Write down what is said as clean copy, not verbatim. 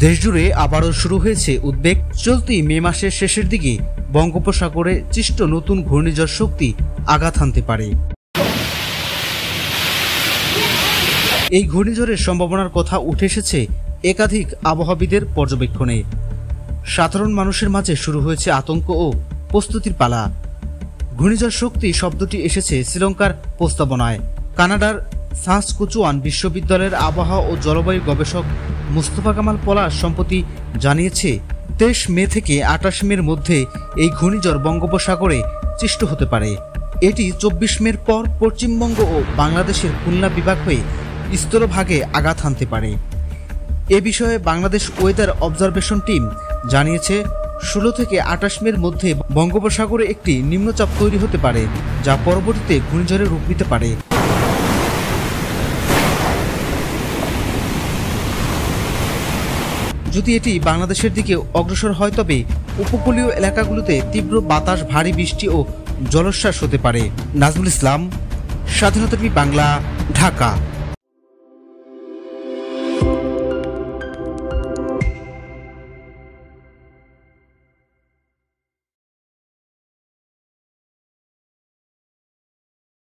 দেশজুড়ে আবারও শুরু হয়েছে উদ্বেগ। চলতি মে মাসের শেষের দিকে বঙ্গোপসাগরে সৃষ্ট নতুন ঘূর্ণিঝড় শক্তি আঘাত হানতে পারে। এই ঘূর্ণিঝড়ের সম্ভাবনার কথা উঠে এসেছে একাধিক আবহাওয়াবিদের পর্যবেক্ষণে। সাধারণ মানুষের মাঝে শুরু হয়েছে আতঙ্ক ও প্রস্তুতির পালা। ঘূর্ণিঝড় শক্তি শব্দটি এসেছে শ্রীলঙ্কার প্রস্তাবনায়। কানাডার সাসকচুয়ান বিশ্ববিদ্যালয়ের আবহাওয়া ও জলবায়ু গবেষক মুস্তফা কামাল পলাশ সম্প্রতি জানিয়েছে, 23 মে থেকে 28 মের মধ্যে এই ঘূর্ণিঝড় বঙ্গোপসাগরে সৃষ্ট হতে পারে। এটি 24 মের পর পশ্চিমবঙ্গ ও বাংলাদেশের খুলনা বিভাগ হয়ে স্থলভাগে আঘাত হানতে পারে। এ বিষয়ে বাংলাদেশ ওয়েদার অবজারভেশন টিম জানিয়েছে, 16 থেকে 28 মের মধ্যে বঙ্গোপসাগরে একটি নিম্নচাপ তৈরি হতে পারে, যা পরবর্তীতে ঘূর্ণিঝড়ে রূপ নিতে পারে। যদি এটি বাংলাদেশের দিকে অগ্রসর হয় তবে উপকূলীয় এলাকাগুলোতে তীব্র বাতাস, ভারী বৃষ্টি ও জলোচ্ছ্বাস হতে পারে। নাজমুল ইসলাম, স্বাধীনতা টিভি বাংলা, ঢাকা।